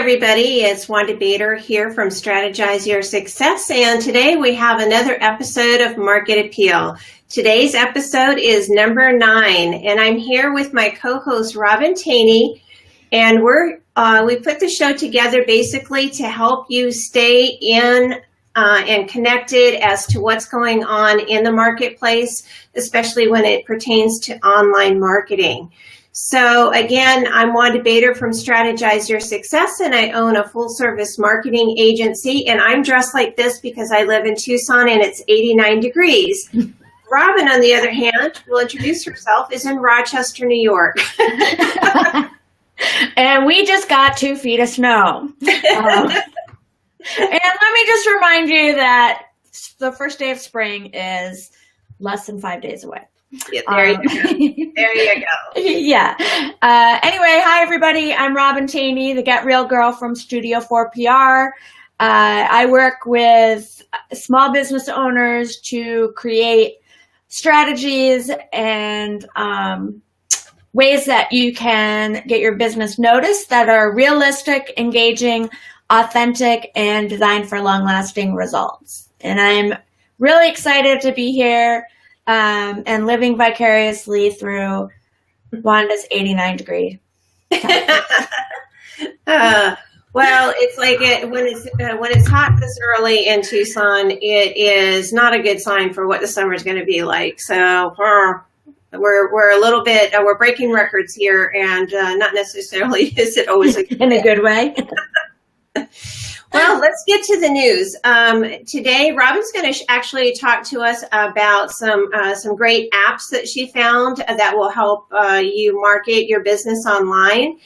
everybody. It's Wanda Baader here from Strategize Your Success, and today we have another episode of Market Appeal. Today's episode is number 9, and I'm here with my co-host Robin Taney, and we put the show together basically to help you stay in and connected as to what's going on in the marketplace, especially when it pertains to online marketing. So again, I'm Wanda Baader from Strategize Your Success, and I own a full-service marketing agency, and I'm dressed like this because I live in Tucson and it's 89 degrees. Robin, on the other hand, will introduce herself, is in Rochester, New York. And we just got 2 feet of snow. And let me just remind you that the first day of spring is less than 5 days away. Yeah, there you go. There you go. Yeah. Anyway, hi, everybody. I'm Robin Taney, the Get Real Girl from Studio 4 PR. I work with small business owners to create strategies and ways that you can get your business noticed that are realistic, engaging, authentic, and designed for long-lasting results. And I'm really excited to be here and living vicariously through Wanda's 89-degree. Well, it's like when it's hot this early in Tucson, it is not a good sign for what the summer is going to be like. So we're a little bit we're breaking records here, and not necessarily is it always in a good way. Well, let's get to the news. Today, Robin's going to actually talk to us about some great apps that she found that will help you market your business online.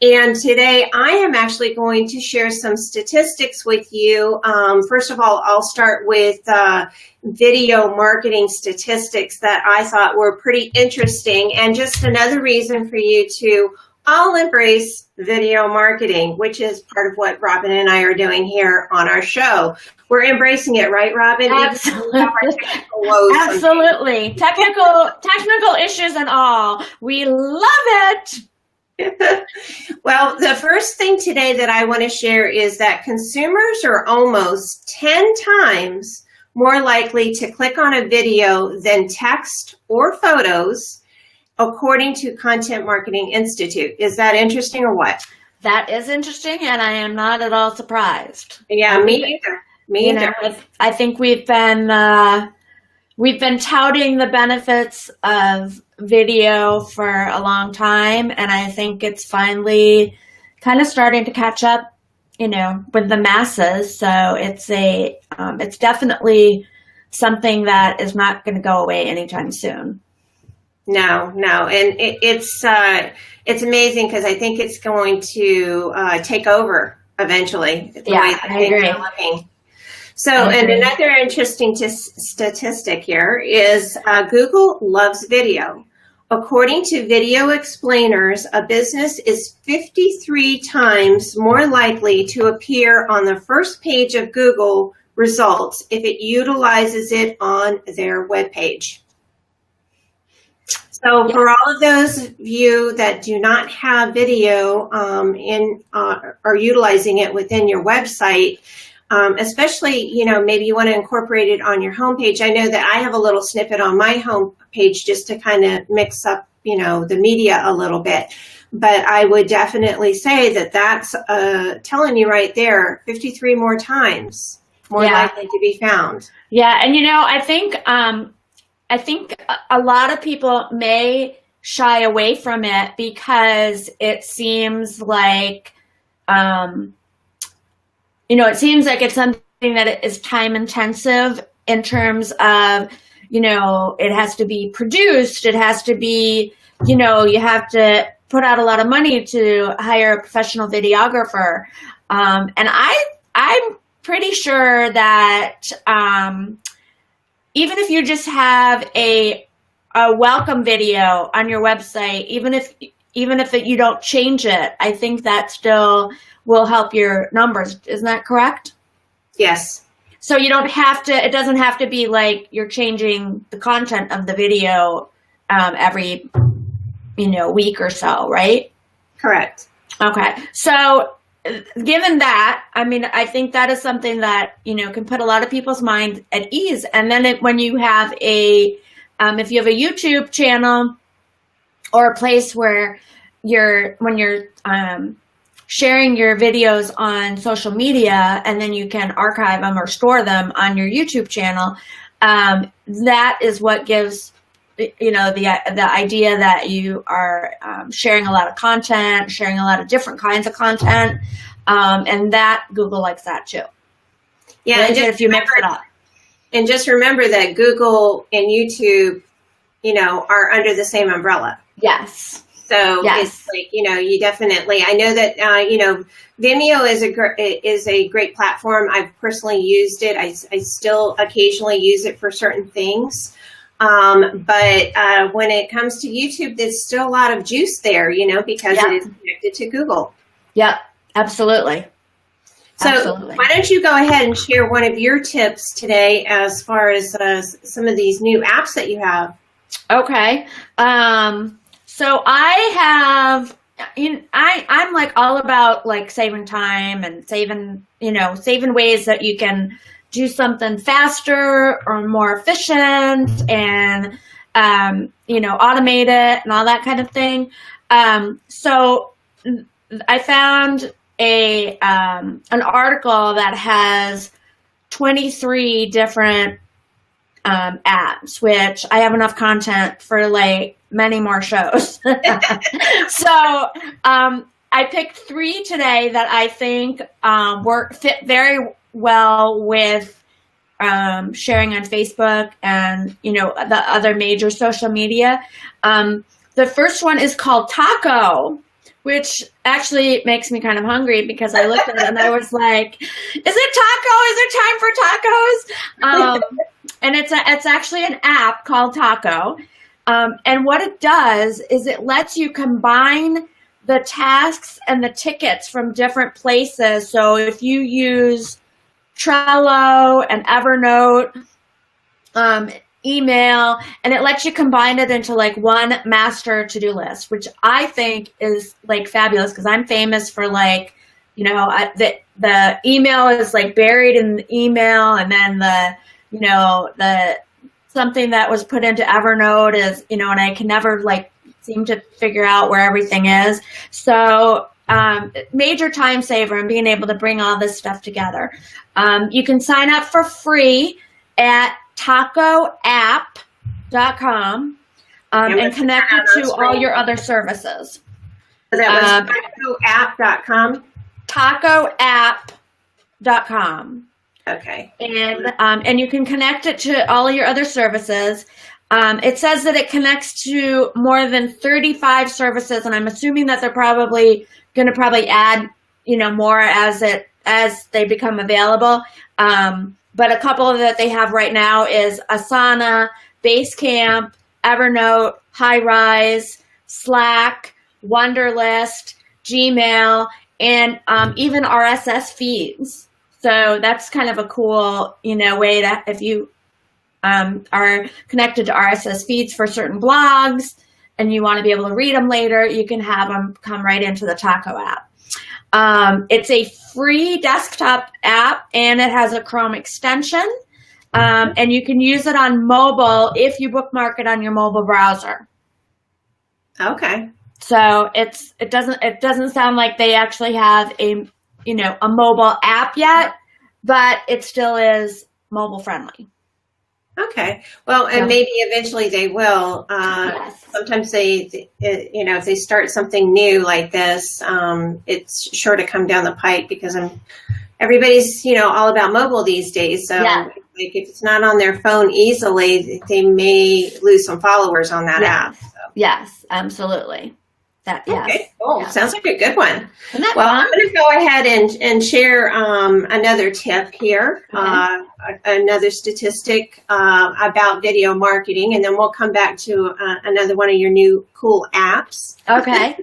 And today, I am actually going to share some statistics with you. First of all, I'll start with video marketing statistics that I thought were pretty interesting, and just another reason for you to all embrace video marketing, which is part of what Robin and I are doing here on our show. We're embracing it, right, Robin? Absolutely. Absolutely. Technical issues and all. We love it. Well, the first thing today that I want to share is that consumers are almost 10 times more likely to click on a video than text or photos, according to Content Marketing Institute. Is that interesting or what? That is interesting, and I am not at all surprised. Yeah, me either. Me either. I think we've been touting the benefits of video for a long time, and I think it's finally kind of starting to catch up, with the masses. So it's definitely something that is not going to go away anytime soon. No, and it's amazing because I think it's going to take over eventually. Yeah, I agree. So, and another interesting statistic here is Google loves video. According to Video Explainers, a business is 53 times more likely to appear on the first page of Google results if it utilizes it on their webpage. So for all of those of you that do not have video or utilizing it within your website, especially, maybe you want to incorporate it on your homepage. I know that I have a little snippet on my homepage just to kind of mix up, the media a little bit. But I would definitely say that that's telling you right there, 53 more times more likely to be found. Yeah, and I think a lot of people may shy away from it because it seems like, it's something that is time intensive in terms of, it has to be produced. It has to be, you have to put out a lot of money to hire a professional videographer. And I'm pretty sure that, even if you just have a welcome video on your website, even if you don't change it, I think that still will help your numbers. Isn't that correct? Yes. So you don't have to, it doesn't have to be like you're changing the content of the video every, week or so, right? Correct. Okay. So given that, I mean, I think that is something that, can put a lot of people's minds at ease. And then when you have if you have a YouTube channel or a place where when you're sharing your videos on social media, and then you can archive them or store them on your YouTube channel, that is what gives the idea that you are sharing a lot of content, sharing a lot of different kinds of content, and that Google likes that too. Yeah, and if you mix it up. And just remember that Google and YouTube, are under the same umbrella. Yes. So it's like, you definitely, I know that, Vimeo is a great platform. I've personally used it. I still occasionally use it for certain things. But when it comes to YouTube, there's still a lot of juice there, because it is connected to Google. Yep, absolutely. So why don't you go ahead and share one of your tips today as far as some of these new apps that you have? Okay. So I have, I'm like all about like saving time and saving ways that you can do something faster or more efficient and, automate it and all that kind of thing. So I found an article that has 23 different apps, which I have enough content for like many more shows. So I picked 3 today that I think fit very well with sharing on Facebook and the other major social media. The first one is called Taco, which actually makes me kind of hungry because I looked at it and I was like, is it taco? Is there time for tacos? And it's actually an app called Taco. And what it does is it lets you combine the tasks and the tickets from different places. So if you use Trello and Evernote, email, and it lets you combine it into like one master to-do list, which I think is like fabulous because I'm famous for like, the email is like buried in the email, and then the something that was put into Evernote is, and I can never like seem to figure out where everything is. So major time saver and being able to bring all this stuff together. You can sign up for free at tacoapp.com and connect it to all your other services. So that was tacoapp.com? Tacoapp.com. Okay. And you can connect it to all of your other services. It says that it connects to more than 35 services, and I'm assuming that they're probably going to add, more as they become available. But a couple that they have right now is Asana, Basecamp, Evernote, Highrise, Slack, Wunderlist, Gmail, and even RSS feeds. So that's kind of a cool, way that if you are connected to RSS feeds for certain blogs and you want to be able to read them later, you can have them come right into the Taco app. It's a free desktop app and it has a Chrome extension. And you can use it on mobile if you bookmark it on your mobile browser. Okay. So it doesn't sound like they actually have a mobile app yet, but it still is mobile friendly. Okay. Well, and maybe eventually they will. Yes. Sometimes if they start something new like this, it's sure to come down the pipe because everybody's, all about mobile these days. So like if it's not on their phone easily, they may lose some followers on that app. So. Yes, absolutely. Okay, cool. Yeah. Sounds like a good one. Well, fun? I'm going to go ahead and share another tip here, another statistic about video marketing, and then we'll come back to another one of your new cool apps. Okay.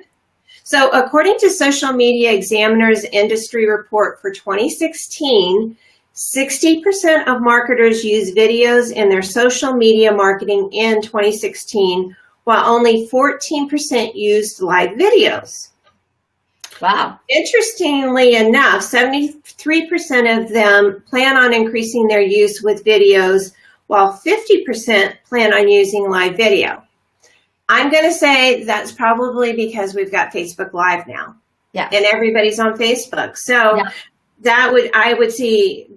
So according to Social Media Examiner's industry report for 2016, 60% of marketers use videos in their social media marketing in 2016, while only 14% used live videos. Wow. Interestingly enough, 73% of them plan on increasing their use with videos, while 50% plan on using live video. I'm going to say that's probably because we've got Facebook Live now. Yeah. And everybody's on Facebook. So I would see,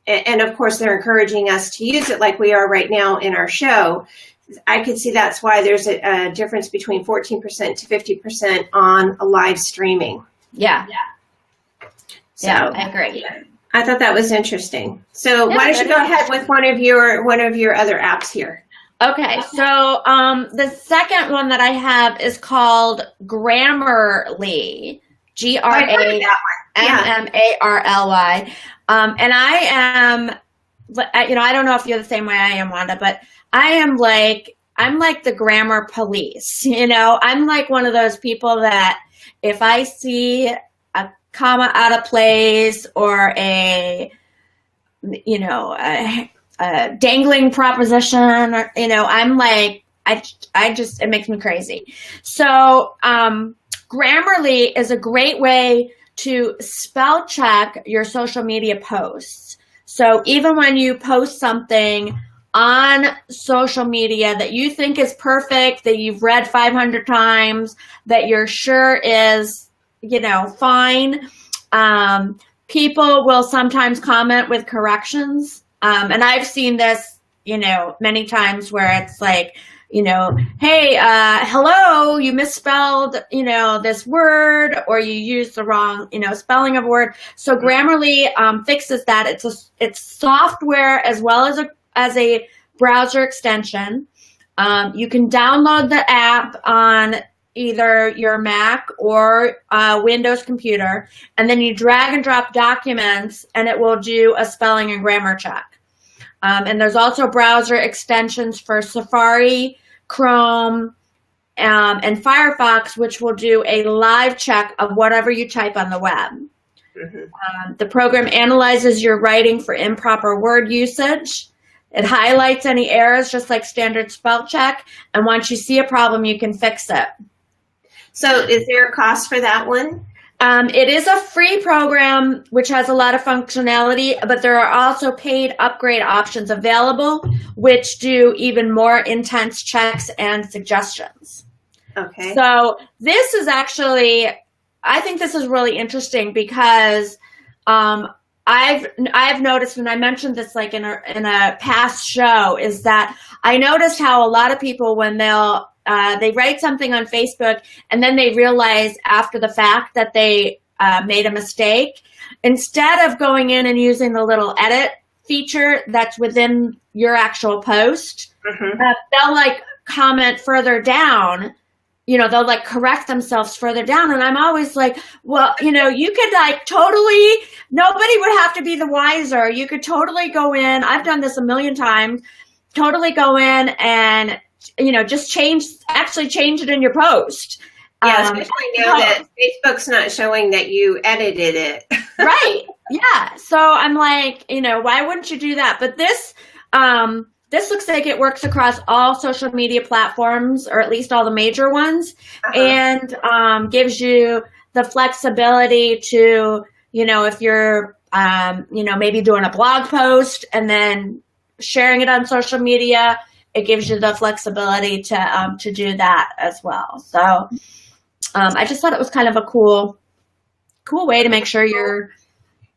and of course they're encouraging us to use it like we are right now in our show. I could see that's why there's a difference between 14% to 50% on a live streaming. Yeah. So yeah, I agree. I thought that was interesting. So why don't you go ahead with one of your other apps here? Okay, so the second one that I have is called Grammarly, Grammarly. And I am, I don't know if you're the same way I am, Wanda, but I'm like the grammar police. I'm like one of those people that if I see a comma out of place or a dangling proposition, or, I'm like, it makes me crazy. So Grammarly is a great way to spell check your social media posts. So even when you post something on social media that you think is perfect, that you've read 500 times, that you're sure is, fine, people will sometimes comment with corrections. And I've seen this, many times where it's like, hey, hello, you misspelled, this word, or you used the wrong, spelling of a word. So Grammarly fixes that. It's software as well as a browser extension. You can download the app on either your Mac or Windows computer, and then you drag and drop documents, and it will do a spelling and grammar check. And there's also browser extensions for Safari, Chrome, and Firefox, which will do a live check of whatever you type on the web. Mm-hmm. The program analyzes your writing for improper word usage. It highlights any errors, just like standard spell check. And once you see a problem, you can fix it. So is there a cost for that one? It is a free program, which has a lot of functionality, but there are also paid upgrade options available, which do even more intense checks and suggestions. Okay. So this is actually, I think this is really interesting because I've noticed, and I mentioned this like in a past show, is that I noticed how a lot of people, when they write something on Facebook and then they realize after the fact that they made a mistake, instead of going in and using the little edit feature that's within your actual post, they'll like comment further down. They'll like correct themselves further down. And I'm always like, well, you could like totally, nobody would have to be the wiser. You could totally go in. I've done this a million times. Totally go in and just change it in your post. Yeah, especially now that Facebook's not showing that you edited it. Right. Yeah. So I'm like, why wouldn't you do that? But this looks like it works across all social media platforms, or at least all the major ones, and gives you the flexibility to, if you're, maybe doing a blog post and then sharing it on social media, it gives you the flexibility to do that as well. So I just thought it was kind of a cool way to make sure you're.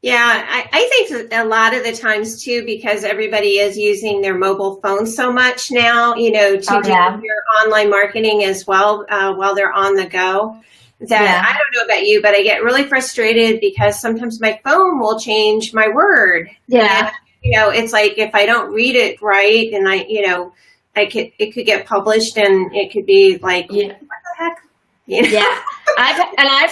Yeah, I think a lot of the times too, because everybody is using their mobile phone so much now, to do your online marketing as well while they're on the go. That I don't know about you, but I get really frustrated because sometimes my phone will change my word. Yeah. And, it's like if I don't read it right, and it could get published, and it could be like, what the heck? Yeah, I've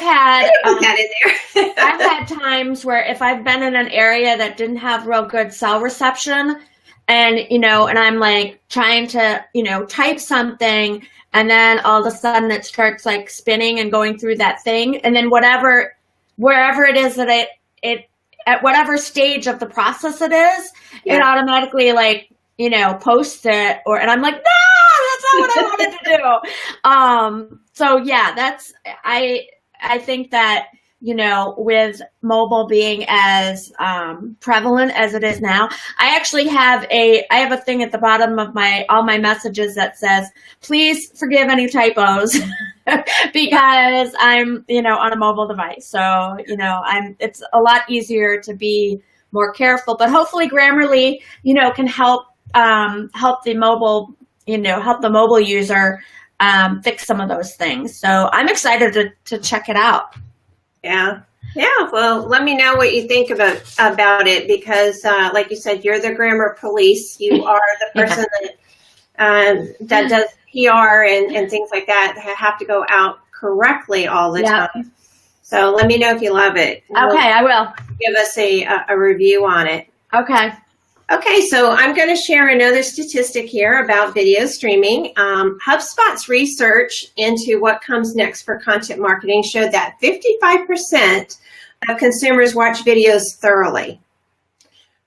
had times where if I've been in an area that didn't have real good cell reception, and and I'm like trying to type something, and then all of a sudden it starts like spinning and going through that thing, and then wherever it is that it at whatever stage of the process it is, it automatically like posts it, and I'm like, no, that's not what I wanted to do. So yeah, I think that, with mobile being as prevalent as it is now, I actually have I have a thing at the bottom of all my messages that says, please forgive any typos because I'm, on a mobile device. So, it's a lot easier to be more careful, but hopefully Grammarly, can help the mobile user fix some of those things. So I'm excited to check it out. Yeah. Well, let me know what you think about it, because like you said, you're the grammar police. You are the person that does PR and things like that have to go out correctly all the time. So let me know if you love it. Okay, I will. Give us a review on it. Okay, so I'm going to share another statistic here about video streaming. HubSpot's research into what comes next for content marketing showed that 55% of consumers watch videos thoroughly,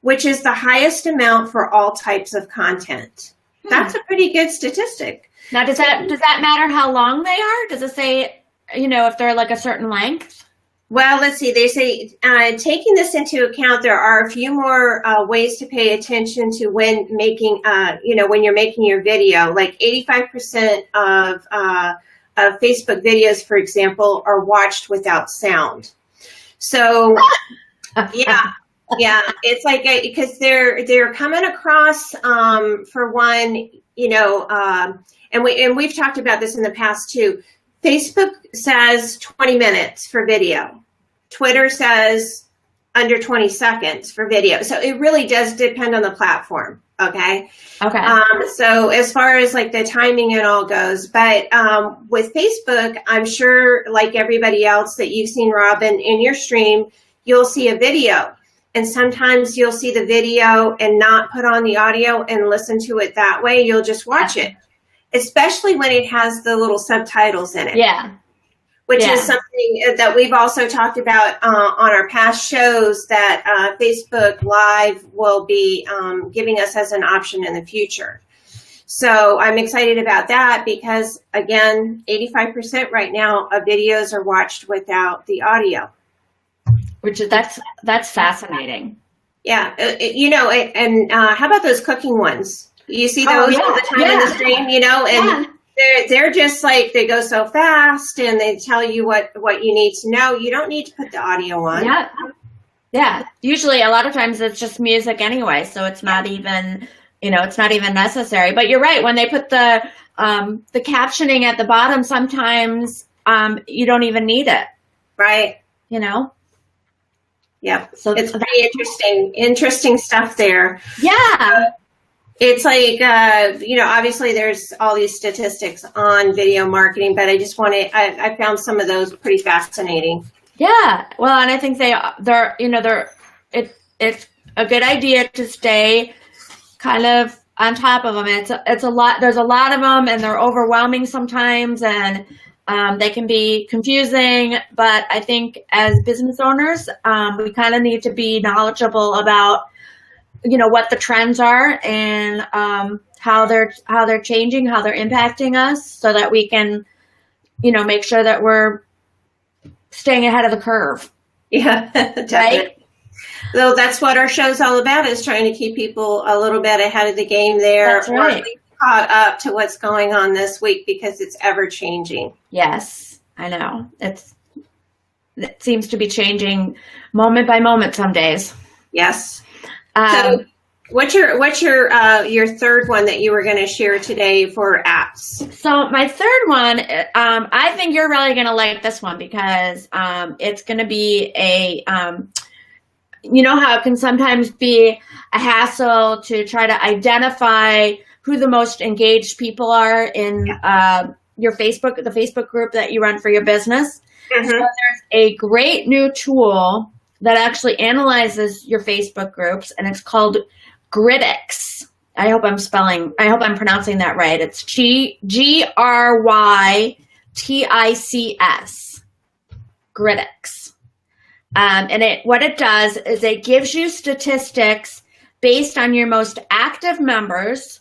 which is the highest amount for all types of content. That's a pretty good statistic. Now, does that matter how long they are? Does it say, if they're like a certain length? Well, let's see. They say, taking this into account, there are a few more ways to pay attention to when making, when you're making your video. Like 85% of Facebook videos, for example, are watched without sound. So, yeah, it's like because they're coming across for one, and we've talked about this in the past too. Facebook says 20 minutes for video. Twitter says under 20 seconds for video. So it really does depend on the platform. Okay. So as far as like the timing and all goes, but with Facebook, I'm sure like everybody else that you've seen, Robin, in your stream, you'll see a video. And sometimes you'll see the video and not put on the audio and listen to it that way. You'll just watch it. Especially when it has the little subtitles in it. Which is something that we've also talked about on our past shows that Facebook Live will be giving us as an option in the future. So I'm excited about that because, again, 85% right now of videos are watched without the audio. That's fascinating. Yeah. And how about those cooking ones? You see those all the time in the stream, and they're just like, they go so fast and they tell you what you need to know. You don't need to put the audio on. Yeah. Usually a lot of times it's just music anyway. So it's not even, it's not even necessary, but you're right. When they put the captioning at the bottom, sometimes you don't even need it. Right. Yeah. So it's pretty interesting stuff there. Yeah. It's like, obviously there's all these statistics on video marketing, but I found some of those pretty fascinating. Yeah. Well, and I think it's a good idea to stay kind of on top of them. It's a lot, there's a lot of them and they're overwhelming sometimes and they can be confusing, but I think as business owners, we kind of need to be knowledgeable about what the trends are and how they're changing, how they're impacting us so that we can, make sure that we're staying ahead of the curve. Yeah, definitely. Right? So that's what our show's all about, is trying to keep people a little bit ahead of the game there. That's right. Caught up to what's going on this week because it's ever changing. Yes, I know. It seems to be changing moment by moment some days. Yes. So what's your third one that you were going to share today for apps? So my third one, I think you're really going to like this one because it's going to be how it can sometimes be a hassle to try to identify who the most engaged people are in the Facebook group that you run for your business. Mm-hmm. So there's a great new tool that actually analyzes your Facebook groups, and it's called Grytics. I hope I'm pronouncing that right. It's Grytics. Grytics. And what it does is it gives you statistics based on your most active members,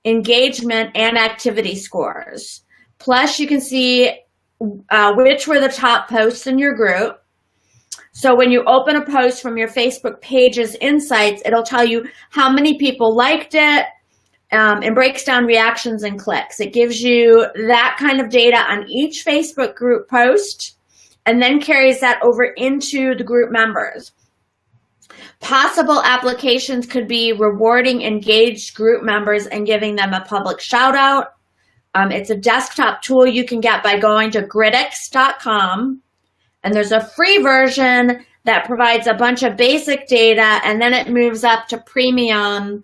engagement, and activity scores. Plus, you can see which were the top posts in your group. So when you open a post from your Facebook page's insights, it'll tell you how many people liked it, and breaks down reactions and clicks. It gives you that kind of data on each Facebook group post and then carries that over into the group members. Possible applications could be rewarding engaged group members and giving them a public shout out. It's a desktop tool you can get by going to gridix.com. And there's a free version that provides a bunch of basic data, and then it moves up to premium,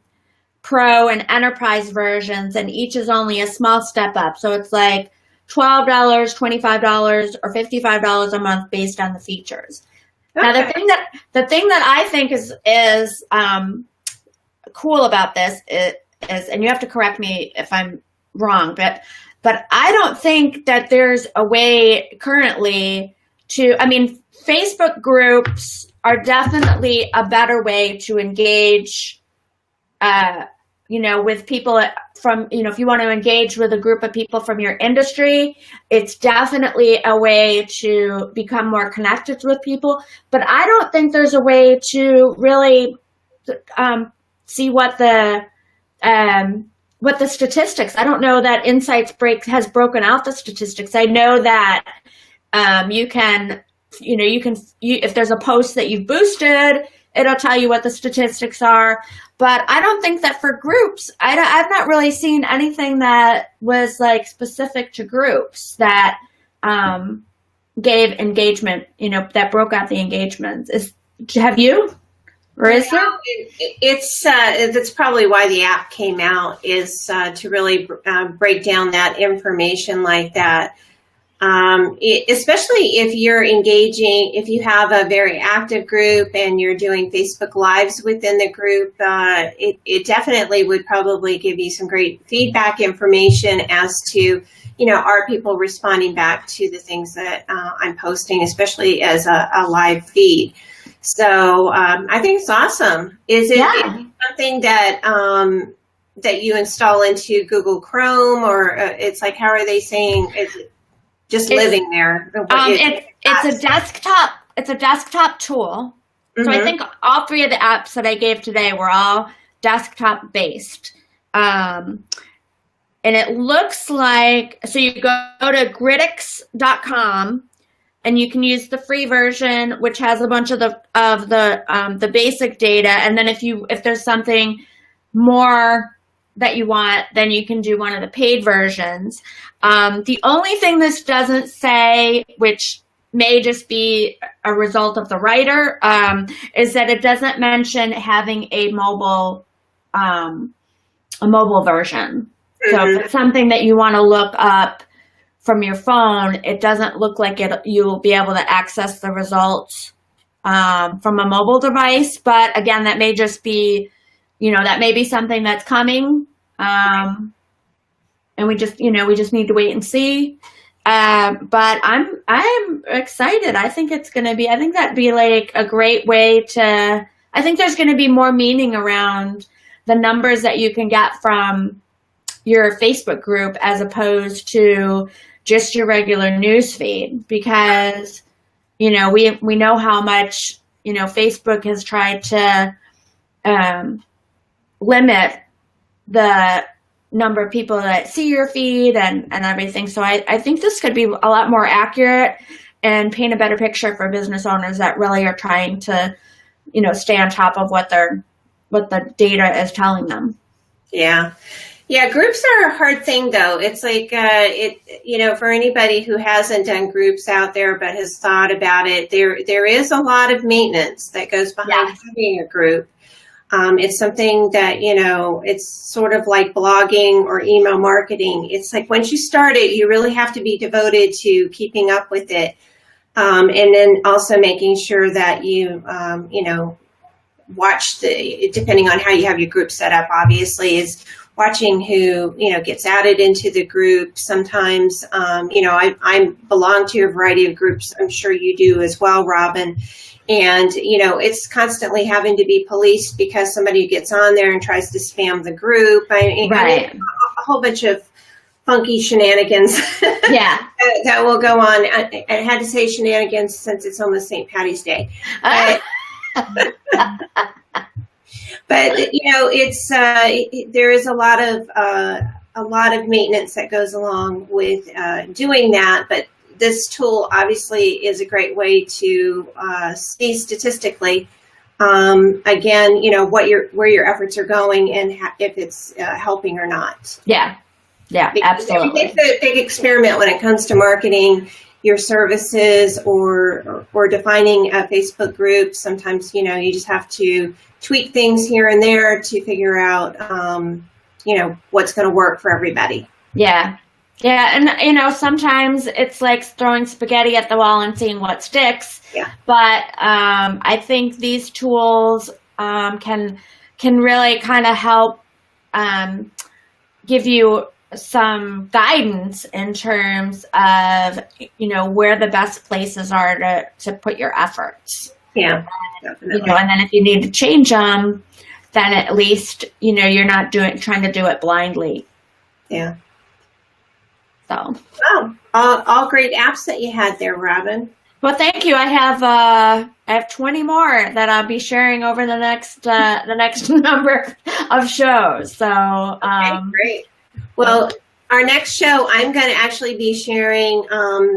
pro, and enterprise versions, and each is only a small step up. So it's like $12, $25, or $55 a month based on the features. Okay. Now, the thing that I think is cool about this is, and you have to correct me if I'm wrong, but I don't think that there's a way currently to, I mean, Facebook groups are definitely a better way to engage, with people from, if you want to engage with a group of people from your industry, it's definitely a way to become more connected with people. But I don't think there's a way to really see what the statistics. I don't know that Insights has broken out the statistics. I know that you can if there's a post that you've boosted, it'll tell you what the statistics are. But I don't think that for groups, I've not really seen anything that was like specific to groups that gave engagement, that broke out the engagements. Have you? Or is there? That's probably why the app came out, is to really break down that information like that. Especially if you're engaging, if you have a very active group and you're doing Facebook Lives within the group, it definitely would probably give you some great feedback information as to, are people responding back to the things that I'm posting, especially as a live feed. So I think it's awesome. Is it something that that you install into Google Chrome, or it's like, how are they saying? Is it just living there? It's a desktop tool. Mm-hmm. So I think all three of the apps that I gave today were all desktop based. And it looks like, so you go to gridix.com and you can use the free version, which has a bunch of the basic data. And then if there's something more that you want, then you can do one of the paid versions. The only thing this doesn't say, which may just be a result of the writer, is that it doesn't mention having a mobile version. Mm-hmm. So if it's something that you want to look up from your phone, it doesn't look like you'll be able to access the results from a mobile device. But again, that may just be, that may be something that's coming. And we just need to wait and see. But I'm excited. I think that'd be like a great way I think there's going to be more meaning around the numbers that you can get from your Facebook group as opposed to just your regular news feed, because, we know how much, Facebook has tried to, limit the number of people that see your feed and everything. So I think this could be a lot more accurate and paint a better picture for business owners that really are trying to, stay on top of what the data is telling them. Yeah. Yeah, groups are a hard thing, though. It's like, for anybody who hasn't done groups out there but has thought about it, there is a lot of maintenance that goes behind having a group. It's something that, it's sort of like blogging or email marketing. It's like once you start it, you really have to be devoted to keeping up with it. And then also making sure that you, watch depending on how you have your group set up, obviously, is watching who, gets added into the group. Sometimes, I belong to a variety of groups. I'm sure you do as well, Robin. And, it's constantly having to be policed because somebody gets on there and tries to spam the group. Right. A whole bunch of funky shenanigans Yeah. that will go on. I had to say shenanigans since it's almost St. Patty's Day. But it's there is a lot of maintenance that goes along with doing that. But this tool obviously is a great way to see statistically, again, where your efforts are going and if it's helping or not. Yeah, absolutely. It's a big experiment when it comes to marketing your services or defining a Facebook group. Sometimes, you just have to tweak things here and there to figure out, what's going to work for everybody. Yeah. Yeah. And, sometimes it's like throwing spaghetti at the wall and seeing what sticks. Yeah. But I think these tools can really kind of help give you some guidance in terms of, where the best places are to put your efforts. Yeah. Definitely. And then if you need to change them, then at least, you're not trying to do it blindly. Yeah. So. Oh, all great apps that you had there, Robin. Well, thank you. I have 20 more that I'll be sharing over the next number of shows. So, okay, great. Well, our next show, I'm going to actually be sharing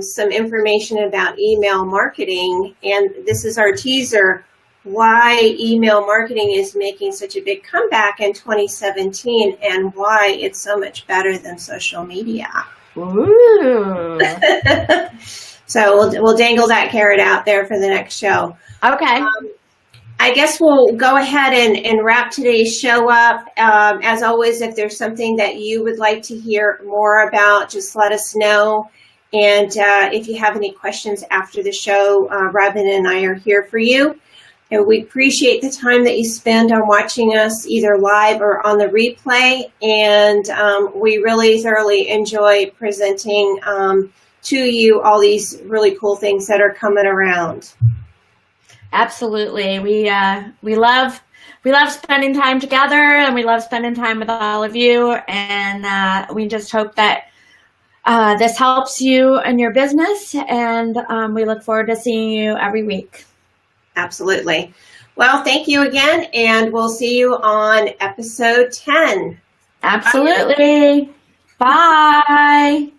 some information about email marketing, and this is our teaser, why email marketing is making such a big comeback in 2017 and why it's so much better than social media. Ooh. So we'll dangle that carrot out there for the next show. Okay. I guess we'll go ahead and wrap today's show up. As always, if there's something that you would like to hear more about, just let us know. And if you have any questions after the show, Robin and I are here for you. And we appreciate the time that you spend on watching us either live or on the replay. And we really thoroughly enjoy presenting to you all these really cool things that are coming around. Absolutely. We love spending time together, and we love spending time with all of you. And we just hope that this helps you and your business. And we look forward to seeing you every week. Absolutely. Well, thank you again, and we'll see you on episode 10. Absolutely. Bye.